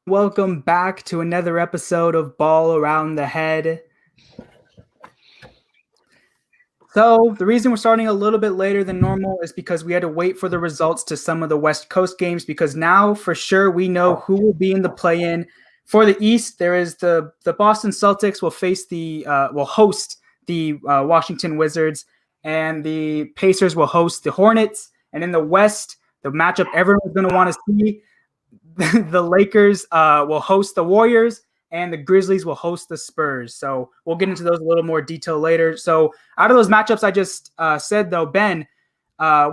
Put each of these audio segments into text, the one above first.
Welcome back to another episode of Ball Around the Head. So, the reason we're starting a little bit later than normal is because we had to wait for the results to some of the West Coast games because now for sure we know who will be in the play-in. For the East, there is the Boston Celtics will host the Washington Wizards, and the Pacers will host the Hornets. And in the West, the matchup everyone's going to want to see, the Lakers will host the Warriors, and the Grizzlies will host the Spurs. So we'll get into those a little more detail later. So out of those matchups I just said, though, Ben,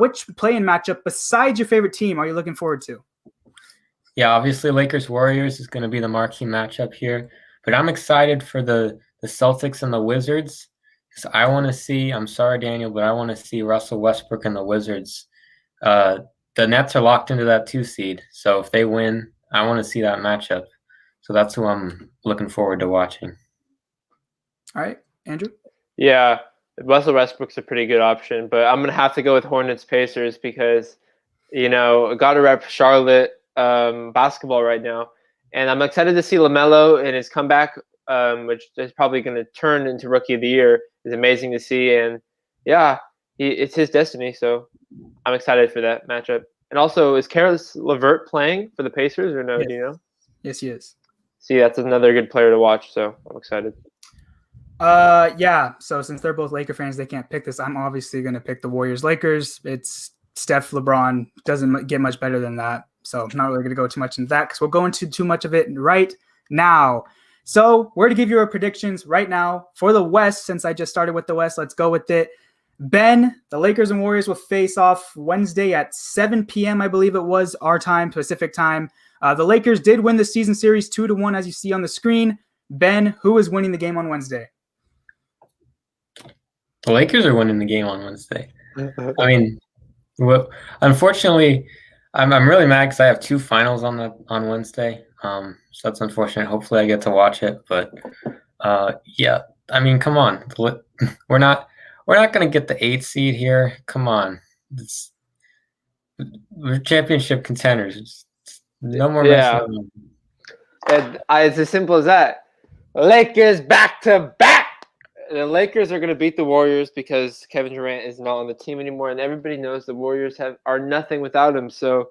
which play-in matchup besides your favorite team are you looking forward to? Yeah, obviously Lakers Warriors is going to be the marquee matchup here, but I'm excited for the Celtics and the Wizards because I want to see. I'm sorry, Daniel, but I want to see Russell Westbrook and the Wizards. The Nets are locked into that 2 seed, so if they win, I want to see that matchup. So that's who I'm looking forward to watching. All right, Andrew? Yeah, Russell Westbrook's a pretty good option, but I'm going to have to go with Hornets Pacers because, got to rep Charlotte basketball right now. And I'm excited to see LaMelo and his comeback, which is probably going to turn into Rookie of the Year. It's amazing to see. And, yeah, it's his destiny, so I'm excited for that matchup. And also, is Karis LeVert playing for the Pacers or no? Yes. Do you know? Yes, he is. See, that's another good player to watch, so I'm excited. Yeah. So since they're both Laker fans, they can't pick this. I'm obviously going to pick the Warriors Lakers. It's Steph, LeBron. Doesn't get much better than that. So I'm not really going to go too much into that because we'll go into too much of it right now. So we're to give you our predictions right now for the West. Since I just started with the West, let's go with it. Ben, the Lakers and Warriors will face off Wednesday at 7 p.m. I believe it was our time, Pacific time. The Lakers did win the season series 2-1, as you see on the screen. Ben, who is winning the game on Wednesday? The Lakers are winning the game on Wednesday. I mean, unfortunately, I'm really mad because I have 2 finals on Wednesday. So that's unfortunate. Hopefully, I get to watch it. But yeah, I mean, come on, we're not going to get the 8th seed here. Come on, we're championship contenders. No more messing around. It's as simple as that. Lakers back to back. The Lakers are going to beat the Warriors because Kevin Durant is not on the team anymore, and everybody knows the Warriors are nothing without him. So,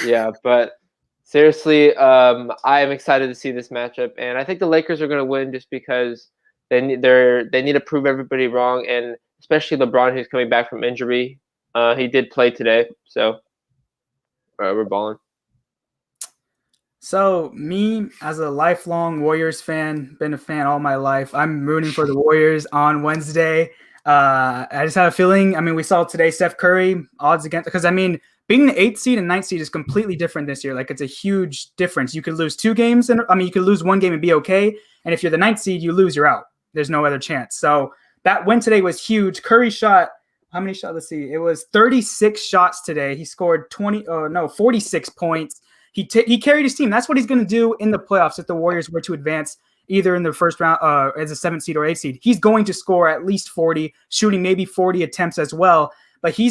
yeah, but seriously, I am excited to see this matchup, and I think the Lakers are going to win just because they need to prove everybody wrong, and especially LeBron, who's coming back from injury. He did play today, so we're balling. So me, as a lifelong Warriors fan, been a fan all my life. I'm rooting for the Warriors on Wednesday. I just have a feeling. I mean, we saw today Steph Curry odds against, because I mean, being the 8th seed and 9th seed is completely different this year. Like, it's a huge difference. You could lose 2 games, and I mean, you could lose 1 game and be okay. And if you're the 9th seed, you lose, you're out. There's no other chance. So that win today was huge. Curry shot how many shots? Let's see. It was 36 shots today. He scored 46 points. He carried his team. That's what he's going to do in the playoffs if the Warriors were to advance either in the first round as a 7th seed or 8th seed. He's going to score at least 40, shooting maybe 40 attempts as well. But he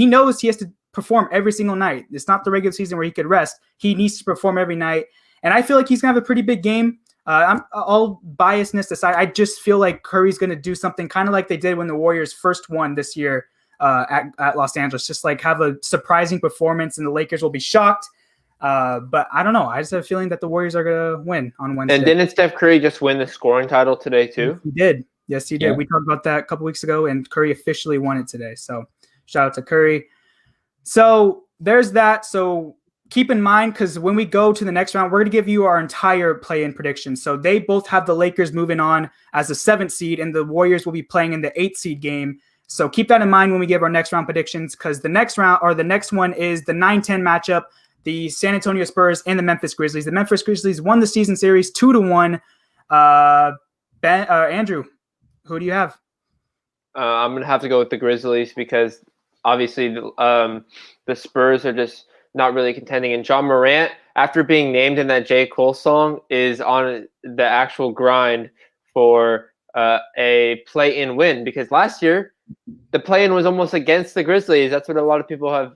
knows he has to perform every single night. It's not the regular season where he could rest. He needs to perform every night. And I feel like he's going to have a pretty big game. I'm all biasness aside. I just feel like Curry's going to do something kind of like they did when the Warriors first won this year at Los Angeles. Just like have a surprising performance, and the Lakers will be shocked. But I don't know. I just have a feeling that the Warriors are going to win on Wednesday. And didn't Steph Curry just win the scoring title today too? He did. Yes, he did. Yeah. We talked about that a couple weeks ago, and Curry officially won it today. So shout out to Curry. So there's that. So keep in mind, because when we go to the next round, we're going to give you our entire play-in prediction. So they both have the Lakers moving on as the 7th seed, and the Warriors will be playing in the 8th seed game. So keep that in mind when we give our next round predictions, because the next one is the 9-10 matchup. The San Antonio Spurs and the Memphis Grizzlies. The Memphis Grizzlies won the season series 2-1. Andrew, who do you have? I'm going to have to go with the Grizzlies because obviously the Spurs are just not really contending. And John Morant, after being named in that J. Cole song, is on the actual grind for a play-in win, because last year the play-in was almost against the Grizzlies. That's what a lot of people have,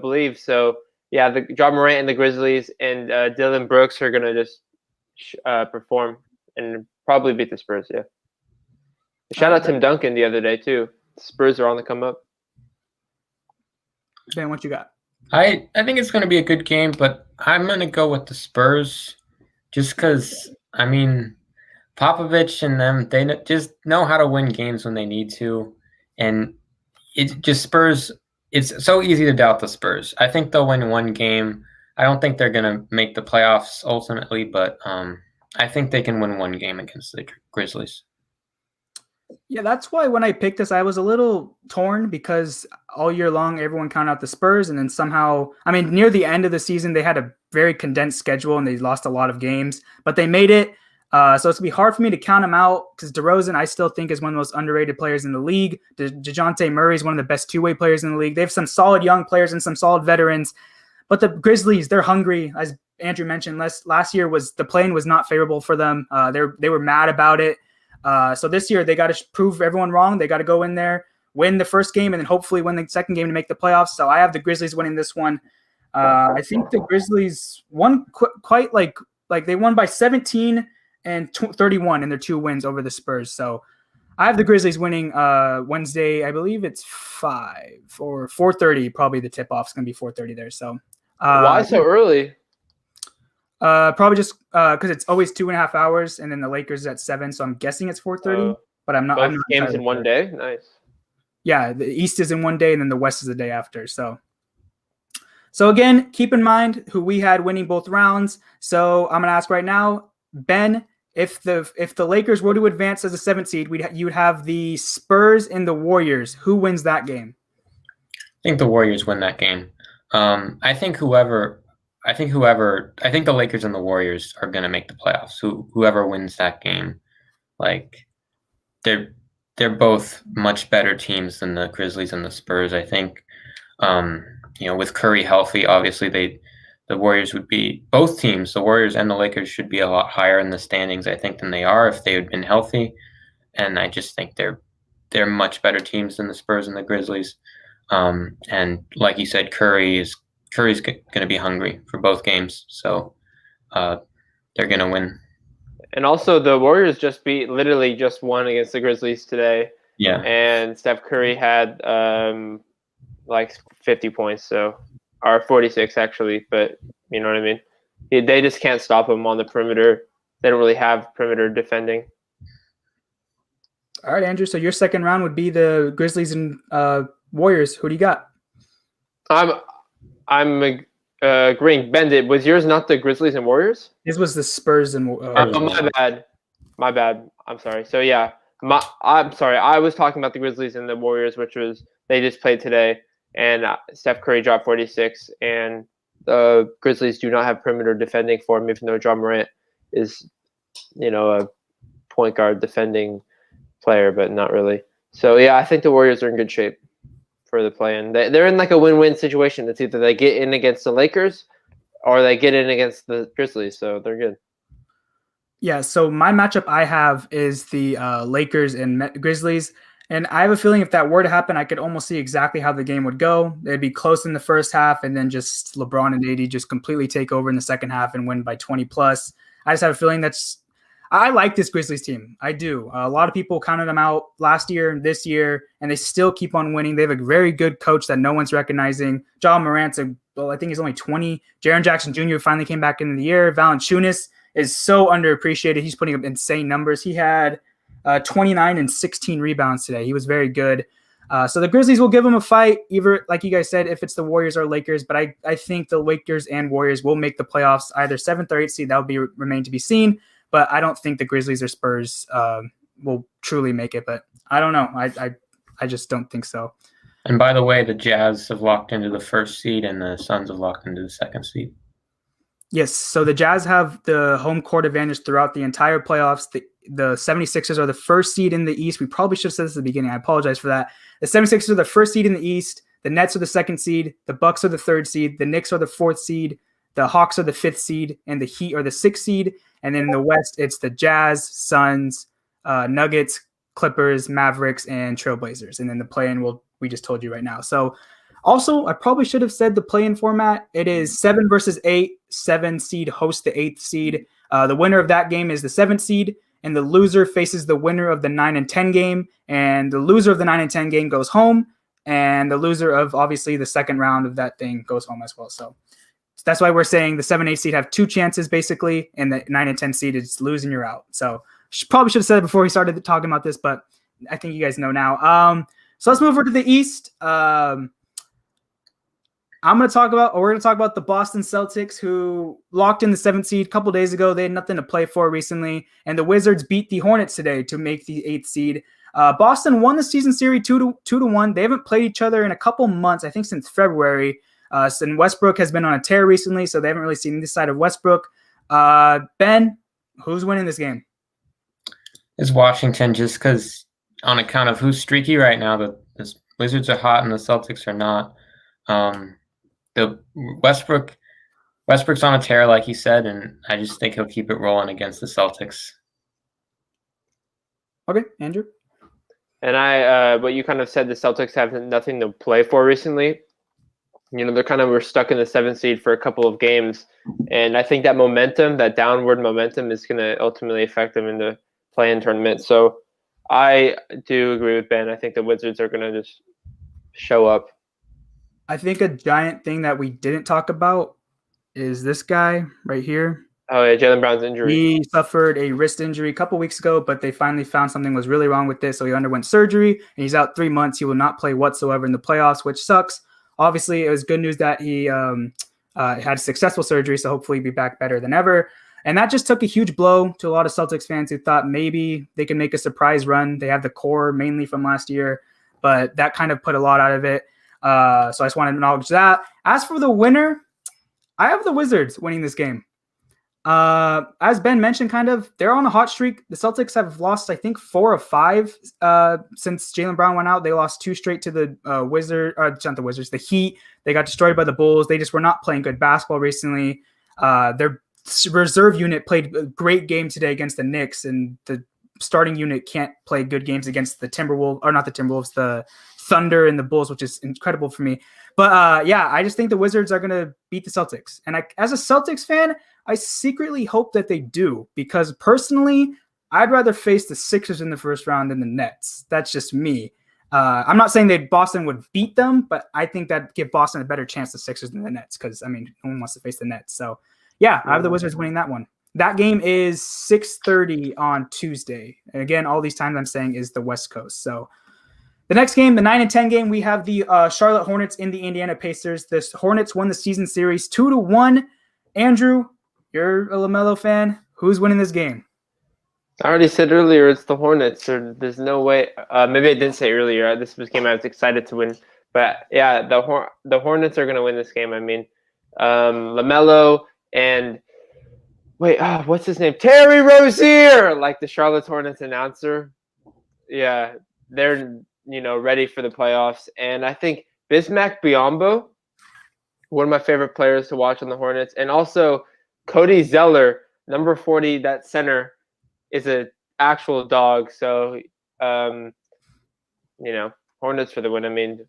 believed. So yeah, the Ja Morant and the Grizzlies and Dylan Brooks are gonna just perform and probably beat the Spurs. Yeah. Shout out Tim Duncan the other day too. Spurs are on the come up. Ben, what you got? I think it's going to be a good game, but I'm going to go with the Spurs just because, I mean, Popovich and them, just know how to win games when they need to. And it just Spurs, it's so easy to doubt the Spurs. I think they'll win one game. I don't think they're going to make the playoffs ultimately, but I think they can win one game against the Grizzlies. Yeah, that's why when I picked this, I was a little torn because all year long, everyone counted out the Spurs. And then somehow, I mean, near the end of the season, they had a very condensed schedule and they lost a lot of games, but they made it. So it's going to be hard for me to count them out because DeRozan, I still think, is one of the most underrated players in the league. DeJounte Murray is one of the best two-way players in the league. They have some solid young players and some solid veterans. But the Grizzlies, they're hungry. As Andrew mentioned, last year the play-in was not favorable for them. They were mad about it. So this year they got to prove everyone wrong. They got to go in there, win the first game, and then hopefully win the second game to make the playoffs. So I have the Grizzlies winning this one. I think the Grizzlies won quite like they won by 17 and 31 in their 2 wins over the Spurs. So I have the Grizzlies winning Wednesday. I believe it's 5 or 4:30. Probably the tip-off is going to be 4:30 there. So why so early? Probably just because it's always 2.5 hours, and then the Lakers is at 7, so I'm guessing it's 4:30. But I'm not. Both I'm not games in one day. Nice. Yeah, the East is in one day, and then the West is the day after. So again, keep in mind who we had winning both rounds. So I'm gonna ask right now, Ben, if the Lakers were to advance as a 7th seed, you would have the Spurs and the Warriors. Who wins that game? I think the Warriors win that game. I think the Lakers and the Warriors are going to make the playoffs. Whoever wins that game, like they're both much better teams than the Grizzlies and the Spurs. I think, with Curry healthy, obviously the Warriors would be both teams. The Warriors and the Lakers should be a lot higher in the standings, I think, than they are if they had been healthy. And I just think they're much better teams than the Spurs and the Grizzlies. And like you said, Curry's going to be hungry for both games, so they're going to win. And also, the Warriors literally just won against the Grizzlies today. Yeah. And Steph Curry had like 50 points, or 46 actually, but you know what I mean? They just can't stop him on the perimeter. They don't really have perimeter defending. All right, Andrew. So your second round would be the Grizzlies and Warriors. Who do you got? I'm agreeing. Bend, was yours not the Grizzlies and Warriors? This was the Spurs and my bad. I'm sorry. So yeah, I'm sorry. I was talking about the Grizzlies and the Warriors, which was they just played today, and Steph Curry dropped 46, and the Grizzlies do not have perimeter defending for him, even though Ja Morant is, a point guard defending player, but not really. So yeah, I think the Warriors are in good shape for the play-in. They're in like a win-win situation. It's either they get in against the Lakers or they get in against the Grizzlies, so they're good. Yeah, so my matchup I have is the Lakers and Grizzlies, and I have a feeling if that were to happen, I could almost see exactly how the game would go. It'd be close in the first half, and then just LeBron and AD just completely take over in the second half and win by 20+. I just have a feeling I like this Grizzlies team. I do. A lot of people counted them out last year and this year, and they still keep on winning. They have a very good coach that no one's recognizing. Ja Morant's I think he's only 20. Jaren Jackson Jr. finally came back in the year. Valanciunas is so underappreciated. He's putting up insane numbers. He had 29 and 16 rebounds today. He was very good. So the Grizzlies will give them a fight, either, like you guys said, if it's the Warriors or Lakers. But I think the Lakers and Warriors will make the playoffs, either 7th or 8th seed. That will remain to be seen. But I don't think the Grizzlies or Spurs will truly make it. But I don't know. I just don't think so. And by the way, the Jazz have locked into the 1st seed and the Suns have locked into the 2nd seed. Yes. So the Jazz have the home court advantage throughout the entire playoffs. The 76ers are the 1st seed in the East. We probably should have said this at the beginning. I apologize for that. The 76ers are the 1st seed in the East. The Nets are the 2nd seed. The Bucks are the 3rd seed. The Knicks are the 4th seed. The Hawks are the 5th seed. And the Heat are the 6th seed. And then in the West, it's the Jazz, Suns, Nuggets, Clippers, Mavericks, and Trailblazers. And then the play-in we just told you right now. So Also, I probably should have said the play-in format. It is 7 versus 8. 7 seed hosts the 8th seed. The winner of that game is the 7th seed, and the loser faces the winner of the 9 and 10 game. And the loser of the 9 and 10 game goes home, and the loser of obviously the second round of that thing goes home as well. So that's why we're saying the 7-8 seed have 2 chances basically, and the 9 and 10 seed is losing, you're out. So probably should have said it before we started talking about this, but I think you guys know now. So let's move over to the East. We're going to talk about the Boston Celtics, who locked in the 7th seed a couple days ago. They had nothing to play for recently, and the Wizards beat the Hornets today to make the 8th seed. Boston won the season series 2-1. They haven't played each other in a couple months, I think since February. And Westbrook has been on a tear recently, so they haven't really seen this side of Westbrook. Ben, who's winning this game? It's Washington, just because on account of who's streaky right now. The Wizards are hot and the Celtics are not. The Westbrook's on a tear, like he said, and I just think he'll keep it rolling against the Celtics. Okay, Andrew. And what you kind of said, the Celtics have nothing to play for recently. You know, we're stuck in the 7th seed for a couple of games, and I think that momentum, that downward momentum, is going to ultimately affect them in the play-in tournament. So I do agree with Ben. I think the Wizards are going to just show up. I think a giant thing that we didn't talk about is this guy right here. Oh, yeah, Jaylen Brown's injury. He suffered a wrist injury a couple weeks ago, but they finally found something was really wrong with this, so he underwent surgery, and he's out 3 months. He will not play whatsoever in the playoffs, which sucks. Obviously, it was good news that he had successful surgery, so hopefully he'll be back better than ever. And that just took a huge blow to a lot of Celtics fans who thought maybe they could make a surprise run. They have the core mainly from last year, but that kind of put a lot out of it. So I just want to acknowledge that. As for the winner, I have the Wizards winning this game. As Ben mentioned, they're on a hot streak. The Celtics have lost, I think, 4 of 5 since Jaylen Brown went out. They lost 2 straight to the the Heat. They got destroyed by the Bulls. They just were not playing good basketball recently. Their reserve unit played a great game today against the Knicks, and the starting unit can't play good games against the the Thunder and the Bulls, which is incredible for me. But I just think the Wizards are going to beat the Celtics. And as a Celtics fan, I secretly hope that they do, because personally, I'd rather face the Sixers in the first round than the Nets. That's just me. I'm not saying that Boston would beat them, but I think that give Boston a better chance, the Sixers, than the Nets, because, no one wants to face the Nets. So, I have the Wizards winning that one. That game is 6:30 on Tuesday. And again, all these times I'm saying is the West Coast. So the next game, the 9 and 10 game, we have the Charlotte Hornets in the Indiana Pacers. The Hornets won the season series 2-1. Andrew, you're a LaMelo fan. Who's winning this game? I already said earlier it's the Hornets. There's no way. Maybe I didn't say earlier. This was a game I was excited to win. But, yeah, the Hornets are going to win this game. LaMelo and what's his name? Terry Rozier, like the Charlotte Hornets announcer. Yeah, they're ready for the playoffs. And I think Bismack Biyombo, one of my favorite players to watch on the Hornets, and also Cody Zeller, number 40, that center, is an actual dog. So, Hornets for the win.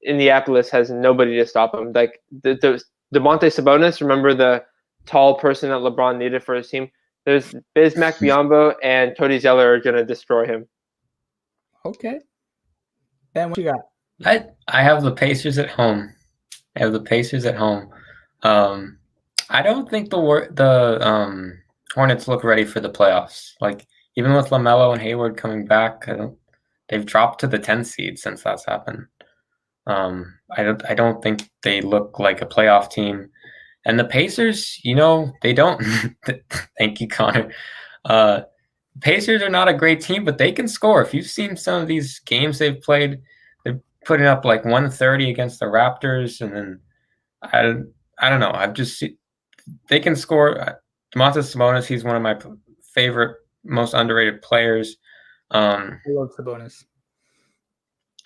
Indianapolis has nobody to stop them. Like the Domantas Sabonis, remember the tall person that LeBron needed for his team? There's Bismack Biyombo and Cody Zeller are going to destroy him. Okay. Ben, what you got? I have the Pacers at home. I don't think the Hornets look ready for the playoffs. Like, even with LaMelo and Hayward coming back, they've dropped to the 10 seed since that's happened. I don't think they look like a playoff team. And the Pacers, they don't. Thank you, Connor. Pacers are not a great team, but they can score. If you've seen some of these games they've played, they're putting up like 130 against the Raptors, and then I don't know. They can score. Domantas Sabonis, he's one of my favorite, most underrated players. I love Sabonis.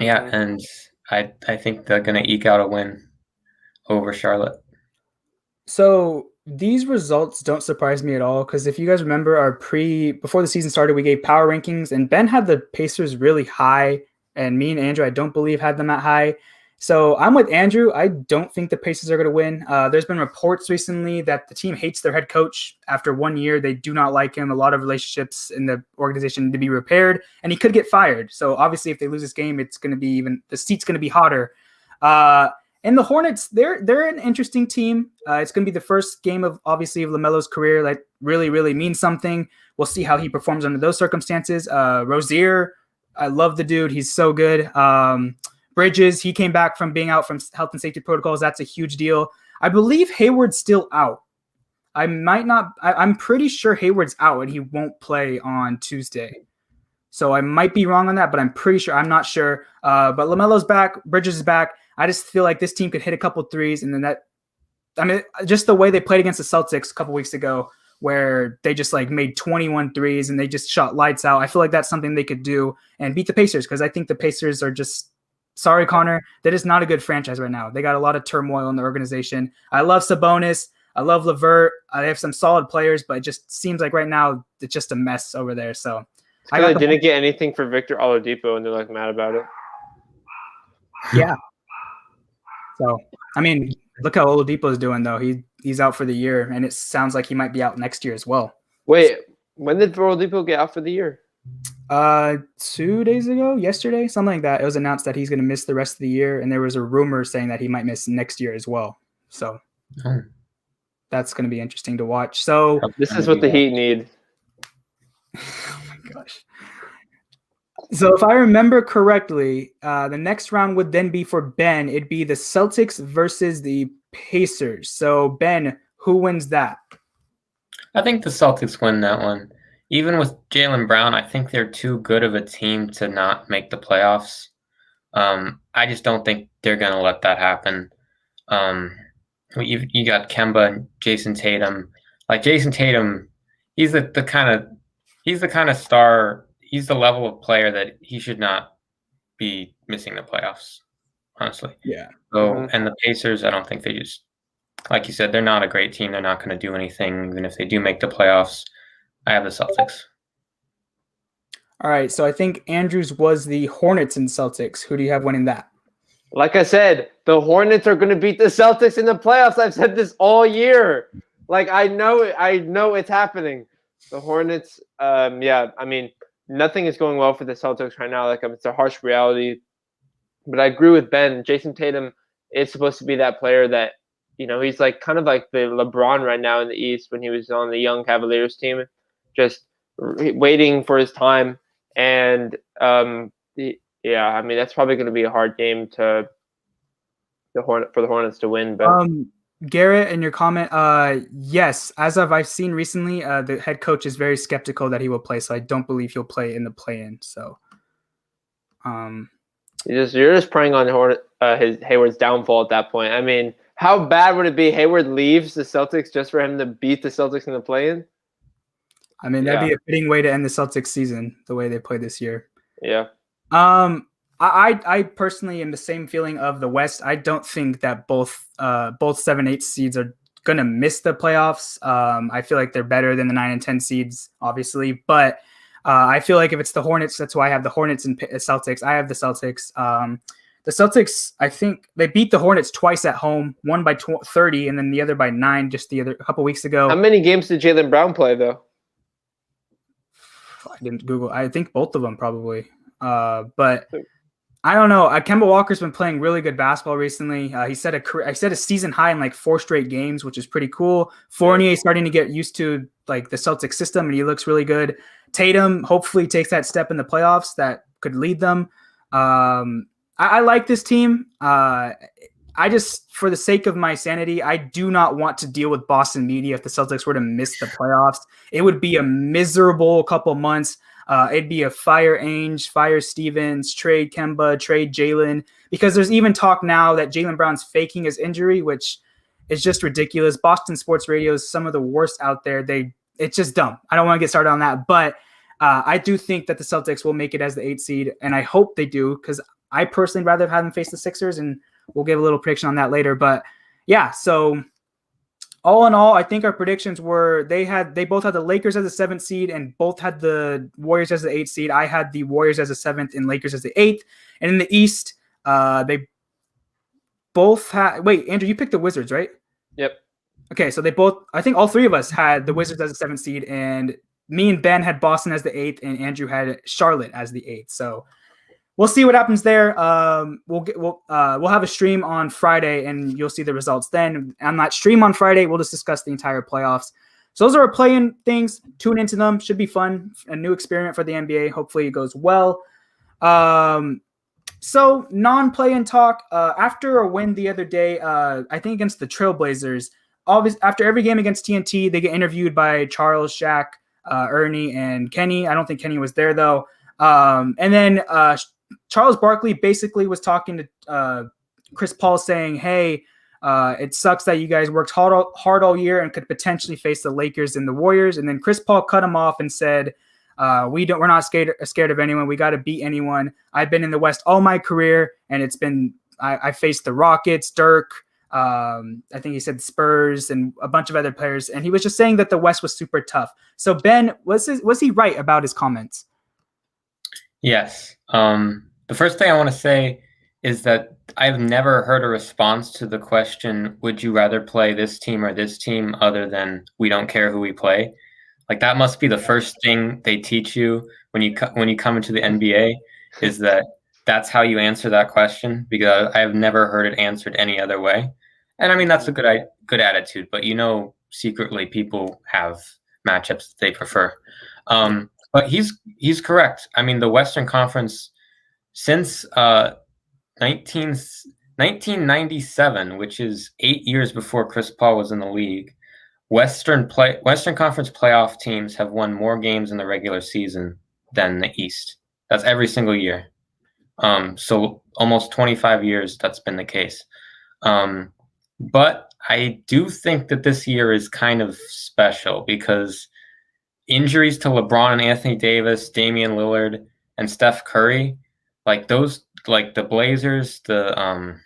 Yeah, and I think they're going to eke out a win over Charlotte. So these results don't surprise me at all, because if you guys remember before the season started, we gave power rankings, and Ben had the Pacers really high, and me and Andrew, I don't believe, had them that high. So I'm with Andrew. I don't think the Pacers are going to win. There's been reports recently that the team hates their head coach after 1 year. They do not like him. A lot of relationships in the organization need to be repaired, and he could get fired. So obviously, if they lose this game, it's going to be the seat's going to be hotter. And the Hornets, they're an interesting team. It's going to be the first game of LaMelo's career that really, really means something. We'll see how he performs under those circumstances. Rozier, I love the dude. He's so good. Bridges, he came back from being out from health and safety protocols. That's a huge deal. I believe Hayward's still out. I'm pretty sure Hayward's out and he won't play on Tuesday. So I might be wrong on that, but I'm pretty sure. I'm not sure. But LaMelo's back. Bridges is back. I just feel like this team could hit a couple threes. And then just the way they played against the Celtics a couple weeks ago, where they just made 21 threes and they just shot lights out. I feel like that's something they could do and beat the Pacers, because I think the Pacers are just, sorry, Connor, that is not a good franchise right now. They got a lot of turmoil in the organization. I love Sabonis. I love LeVert. They have some solid players, but it just seems like right now it's just a mess over there. So I didn't get anything for Victor Oladipo, and they're mad about it. Yeah. So, look how Oladipo is doing, though. He's out for the year, and it sounds like he might be out next year as well. Wait, when did Oladipo get out for the year? 2 days ago, yesterday, something like that. It was announced that he's going to miss the rest of the year, and there was a rumor saying that he might miss next year as well. So that's going to be interesting to watch. So this is what the Heat need. Oh my gosh. So if I remember correctly, the next round would then be for Ben. It'd be the Celtics versus the Pacers. So Ben, who wins that? I think the Celtics win that one. Even with Jaylen Brown, I think they're too good of a team to not make the playoffs. I just don't think they're going to let that happen. You got Kemba and Jason Tatum. Jason Tatum, he's the kind of star. He's the level of player that he should not be missing the playoffs, honestly. Yeah. So, and the Pacers, I don't think they just, like you said, they're not a great team. They're not going to do anything, even if they do make the playoffs. I have the Celtics. All right, so I think Andrews was the Hornets and Celtics. Who do you have winning that? Like I said, the Hornets are going to beat the Celtics in the playoffs. I've said this all year. I know it's happening. The Hornets, nothing is going well for the Celtics right now. It's a harsh reality. But I agree with Ben. Jason Tatum is supposed to be that player that, he's kind of like the LeBron right now in the East when he was on the young Cavaliers team, just waiting for his time. And that's probably going to be a hard game for the Hornets to win. But Garrett, in your comment, yes, as I've seen recently, the head coach is very skeptical that he will play, so I don't believe he'll play in the play-in. So, you're just preying on Hayward's downfall at that point. How bad would it be? Hayward leaves the Celtics just for him to beat the Celtics in the play-in? That'd be a fitting way to end the Celtics season, the way they play this year. Yeah. I personally am the same feeling of the West. I don't think that both 7-8 seeds are going to miss the playoffs. I feel like they're better than the 9 and 10 seeds, obviously. But I feel like if it's the Hornets, that's why I have the Hornets and Celtics. I have the Celtics. The Celtics, I think they beat the Hornets twice at home, one by 30 and then the other by 9 just a couple weeks ago. How many games did Jaylen Brown play, though? I didn't Google. I think both of them probably. But I don't know. Kemba Walker's been playing really good basketball recently. He set a season high in 4 straight games, which is pretty cool. Fournier is starting to get used to the Celtics system, and he looks really good. Tatum hopefully takes that step in the playoffs that could lead them. I like this team. I just, for the sake of my sanity, I do not want to deal with Boston media if the Celtics were to miss the playoffs. It would be a miserable couple months. It'd be a fire Ainge, fire Stevens, trade Kemba, trade Jaylen, because there's even talk now that Jaylen Brown's faking his injury, which is just ridiculous. Boston sports radio is some of the worst out there. It's just dumb. I don't want to get started on that, but I do think that the Celtics will make it as the 8th seed, and I hope they do, because I personally rather have them face the Sixers, and we'll give a little prediction on that later. But yeah, so all in all, I think our predictions were they both had the Lakers as the 7th seed and both had the Warriors as the 8th seed. I had the Warriors as the 7th and Lakers as the 8th. And in the East, both had. Wait, Andrew, you picked the Wizards, right? Yep. Okay, so they both. I think all three of us had the Wizards as the 7th seed, and me and Ben had Boston as the 8th, and Andrew had Charlotte as the 8th. So we'll see what happens there. We'll have a stream on Friday, and you'll see the results then. On that stream on Friday, we'll just discuss the entire playoffs. So those are our play-in things. Tune into them; should be fun. A new experiment for the NBA. Hopefully, it goes well. So non-play-in talk. After a win the other day, I think against the Trailblazers. After every game against TNT, they get interviewed by Charles, Shaq, Ernie, and Kenny. I don't think Kenny was there though. And then Charles Barkley basically was talking to Chris Paul, saying, "Hey, it sucks that you guys worked hard all year and could potentially face the Lakers and the Warriors." And then Chris Paul cut him off and said, "We're not scared of anyone. We got to beat anyone. I've been in the West all my career, and it's been I faced the Rockets, Dirk." I think he said Spurs and a bunch of other players, and he was just saying that the West was super tough. So Ben, was he right about his comments? Yes. The first thing I want to say is that I've never heard a response to the question, would you rather play this team or this team, other than we don't care who we play. Like, that must be the first thing they teach you when you come into the NBA, is that's how you answer that question, because I've never heard it answered any other way. And I mean, that's a good attitude, but secretly people have matchups that they prefer. But he's correct. I mean, the Western Conference since 1997, which is 8 years before Chris Paul was in the league, Western Conference playoff teams have won more games in the regular season than the East. That's every single year. So almost 25 years that's been the case. But I do think that this year is kind of special because injuries to LeBron and Anthony Davis, Damian Lillard, and Steph Curry, like those, like the Blazers, the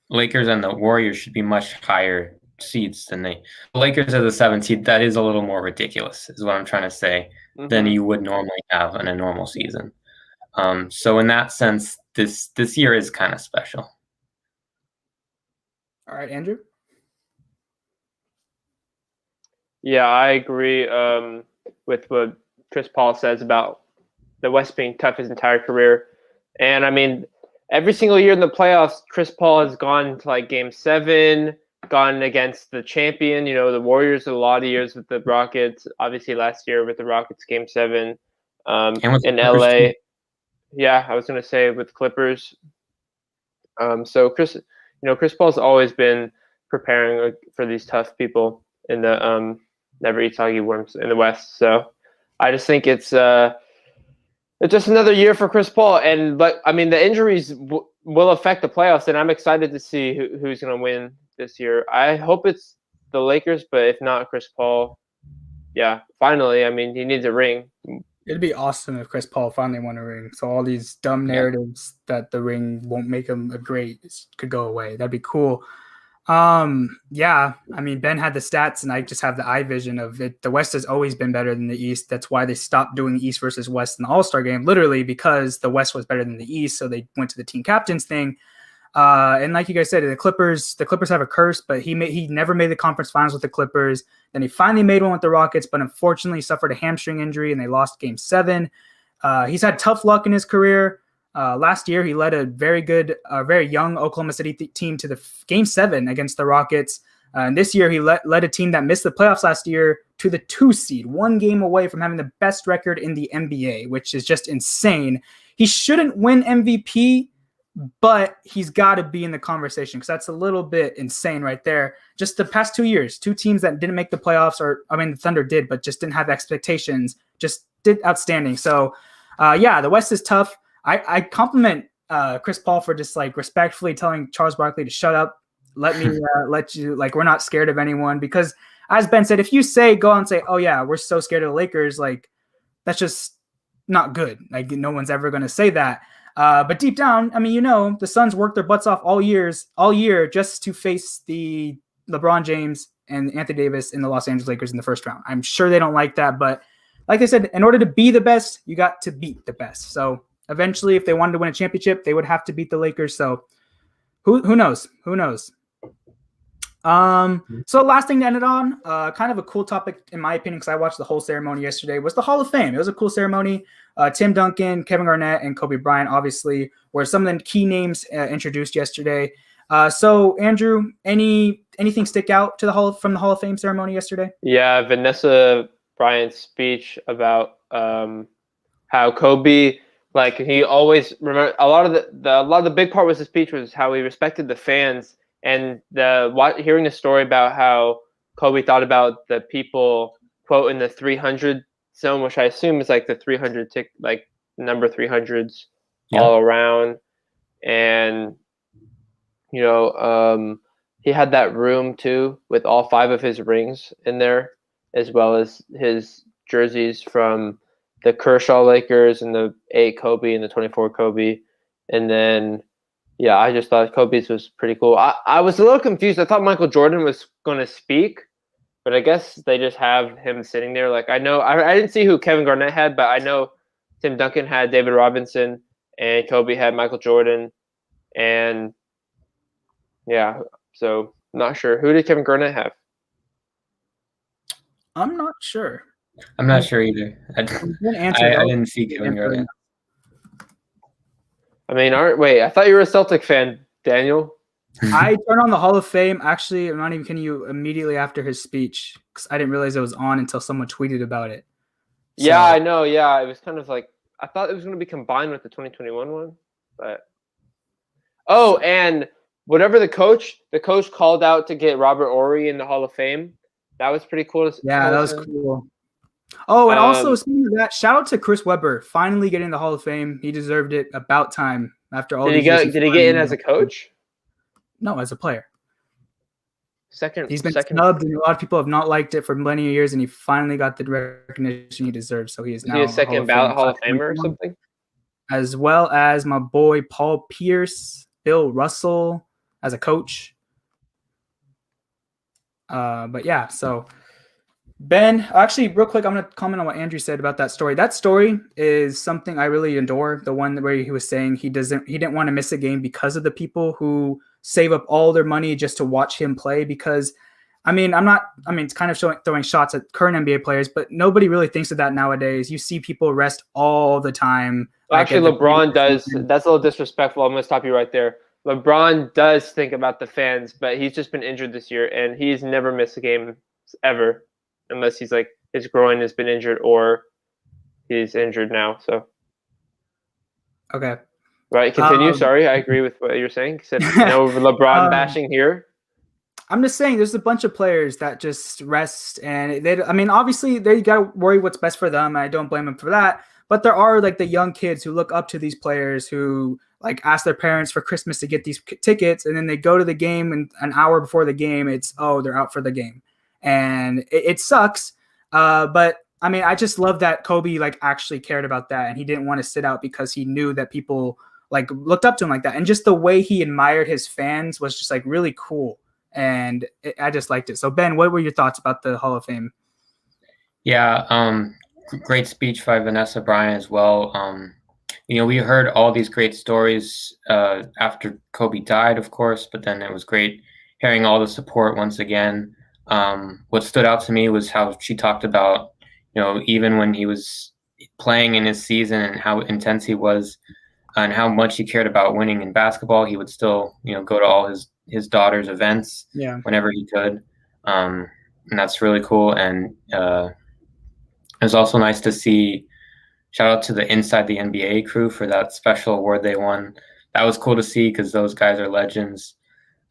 Lakers and the Warriors should be much higher seeds than the Lakers are the 7th seed. That is a little more ridiculous, is what I'm trying to say, than you would normally have in a normal season. So in that sense, this year is kind of special. All right, Andrew? Yeah, I agree with what Chris Paul says about the West being tough his entire career. And I mean, every single year in the playoffs, Chris Paul has gone to like Game 7, gone against the champion, the Warriors a lot of years with the Rockets. Obviously last year with the Rockets, Game 7 in LA. Too. Yeah, I was going to say with Clippers. So Chris Paul's always been preparing for these tough people in the never eat soggy worms in the West. So I just think it's just another year for Chris Paul. But I mean, the injuries will affect the playoffs, and I'm excited to see who's going to win this year. I hope it's the Lakers, but if not, Chris Paul. Yeah, finally. I mean, he needs a ring. It'd be awesome if Chris Paul finally won a ring. So all these dumb narratives that the ring won't make him a great could go away. That'd be cool. Yeah, I mean, Ben had the stats, and I just have the eye vision of it. The West has always been better than the East. That's why they stopped doing East versus West in the All-Star game, literally because the West was better than the East. So they went to the team captains thing. And like you guys said, the Clippers have a curse, but he never made the conference finals with the Clippers. Then he finally made one with the Rockets, but unfortunately suffered a hamstring injury and they lost Game 7. He's had tough luck in his career. Last year, he led a very young Oklahoma City team to the Game 7 against the Rockets. And this year, he led a team that missed the playoffs last year to the 2 seed, 1 game away from having the best record in the NBA, which is just insane. He shouldn't win MVP, but he's got to be in the conversation because that's a little bit insane right there. Just the past 2 years, 2 teams that didn't make the playoffs, the Thunder did, but just didn't have expectations, just did outstanding. So, the West is tough. I compliment Chris Paul for just like respectfully telling Charles Barkley to shut up. Let me let you, like, we're not scared of anyone, because as Ben said, if you go out and say, oh yeah, we're so scared of the Lakers, like that's just not good. Like no one's ever going to say that. But deep down, I mean, the Suns worked their butts off all year just to face the LeBron James and Anthony Davis in the Los Angeles Lakers in the first round. I'm sure they don't like that, but like I said, in order to be the best, you got to beat the best. So eventually, if they wanted to win a championship, they would have to beat the Lakers. So who knows? Who knows? So last thing to end it on, kind of a cool topic in my opinion, because I watched the whole ceremony yesterday, was the Hall of Fame. It was a cool ceremony. Tim Duncan, Kevin Garnett, and Kobe Bryant obviously were some of the key names introduced yesterday. So Andrew, anything stick out to from the Hall of Fame ceremony yesterday? Yeah, Vanessa Bryant's speech about how Kobe, like, he always remember a lot of the big part was the speech was how he respected the fans. And hearing the story about how Kobe thought about the people, quote, in the 300 zone, which I assume is like the 300 like number 300s all around. And, you know, he had that room too with all 5 of his rings in there, as well as his jerseys from the Kershaw Lakers and the 8 Kobe and the 24 Kobe. And then, yeah, I just thought Kobe's was pretty cool. I was a little confused. I thought Michael Jordan was going to speak, but I guess they just have him sitting there. Like, I know I didn't see who Kevin Garnett had, but I know Tim Duncan had David Robinson and Kobe had Michael Jordan. And, yeah, so I'm not sure. Who did Kevin Garnett have? I'm not sure. I'm not sure either. I didn't see Kevin Garnett. I mean, I thought you were a Celtic fan, Daniel. I turned on the Hall of Fame. Actually, I'm not even kidding you, immediately after his speech, because I didn't realize it was on until someone tweeted about it. Yeah, I know. Yeah, it was kind of like, I thought it was going to be combined with the 2021 one, but and whatever the coach called out to get Robert Horry in the Hall of Fame. That was pretty cool. Yeah, that was cool. Oh, and also speaking of that, shout out to Chris Webber finally getting the Hall of Fame. He deserved it. About time after all. Did he get in as a coach? No, as a player. He's been second. snubbed, and a lot of people have not liked it for many years, and he finally got the recognition he deserves. So he is now a second ballot Hall of Famer or something. As well as my boy Paul Pierce, Bill Russell as a coach. But yeah, so. Ben, actually, real quick, I'm going to comment on what Andrew said about that story. That story is something I really adore. The one where he was saying he didn't want to miss a game because of the people who save up all their money just to watch him play. Because, it's kind of throwing shots at current NBA players, but nobody really thinks of that nowadays. You see people rest all the time. Well, actually, LeBron does. That's a little disrespectful. I'm going to stop you right there. LeBron does think about the fans, but he's just been injured this year, and he's never missed a game ever. Unless he's like his groin has been injured or he's injured now. So okay, right, continue. Sorry, I agree with what you're saying. Said no LeBron bashing here. I'm just saying there's a bunch of players that just rest, and obviously they got to worry what's best for them. I don't blame them for that. But there are like the young kids who look up to these players who like ask their parents for Christmas to get these tickets, and then they go to the game, and an hour before the game, they're out for the game. And it sucks, but I just love that Kobe like actually cared about that, and he didn't want to sit out because he knew that people like looked up to him like that, and just the way he admired his fans was just like really cool, and I just liked it. So Ben, what were your thoughts about the Hall of Fame? Yeah, great speech by Vanessa Bryant as well. We heard all these great stories after Kobe died, of course, but then it was great hearing all the support once again. What stood out to me was how she talked about, even when he was playing in his season and how intense he was and how much he cared about winning in basketball, he would still, go to all his daughter's events whenever he could. And that's really cool. And it was also nice to see, shout out to the Inside the NBA crew for that special award they won. That was cool to see because those guys are legends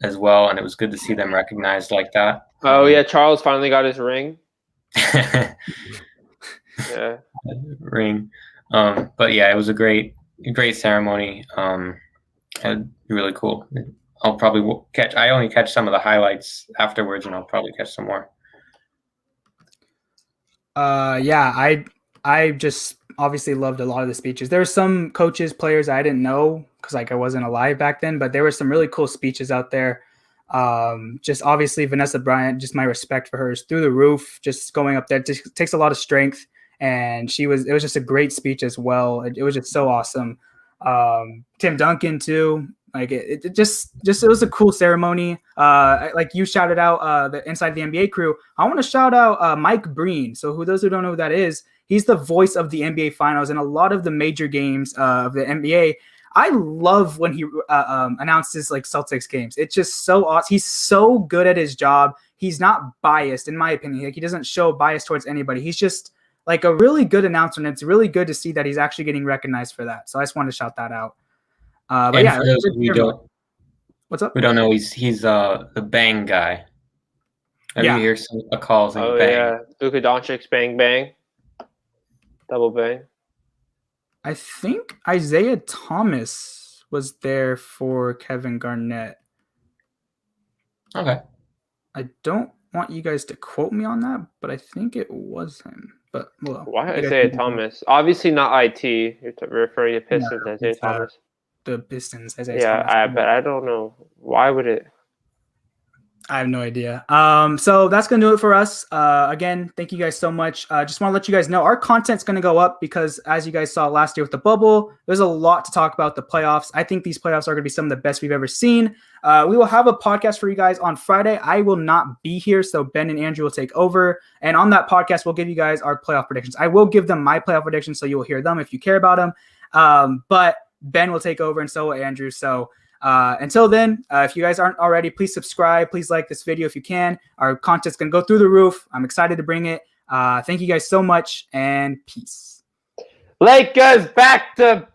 as well. And it was good to see them recognized like that. Oh yeah, Charles finally got his ring. Yeah, ring. But yeah, it was a great ceremony. Really cool. I'll probably I only catch some of the highlights afterwards, and I'll probably catch some more. Yeah, I just obviously loved a lot of the speeches. There were some coaches, players I didn't know because like I wasn't alive back then, but there were some really cool speeches out there. Just obviously Vanessa Bryant, just my respect for her is through the roof. Just going up there just takes a lot of strength, and it was just a great speech as well. It was just so awesome. Tim Duncan too. Like it just it was a cool ceremony. Like you shouted out the Inside the NBA crew. I want to shout out Mike Breen. So those who don't know who that is, he's the voice of the NBA Finals and a lot of the major games of the NBA. I love when he announces like Celtics games. It's just so awesome. He's so good at his job. He's not biased, in my opinion. Like he doesn't show bias towards anybody. He's just like a really good announcer, and it's really good to see that he's actually getting recognized for that. So I just wanted to shout that out. But and yeah, for those what's up? We don't know. He's the bang guy. Every hear some calls and bang. Yeah, Luka Doncic's bang bang, double bang. I think Isaiah Thomas was there for Kevin Garnett. Okay. I don't want you guys to quote me on that, but I think it was him. But well, why Isaiah Thomas? Obviously not IT. You're referring to Pistons, Isaiah Thomas. The Pistons, Isaiah Thomas. Yeah, but I don't know. Why would it? I have no idea. So that's going to do it for us. Again, thank you guys so much. Just want to let you guys know our content's going to go up because as you guys saw last year with the bubble, there's a lot to talk about the playoffs. I think these playoffs are going to be some of the best we've ever seen. We will have a podcast for you guys on Friday. I will not be here, so Ben and Andrew will take over. And on that podcast, we'll give you guys our playoff predictions. I will give them my playoff predictions, so you'll hear them if you care about them. But Ben will take over and so will Andrew. So until then, if you guys aren't already, please subscribe. Please like this video if you can. Our content's going to go through the roof. I'm excited to bring it. Thank you guys so much and peace. Lakers back to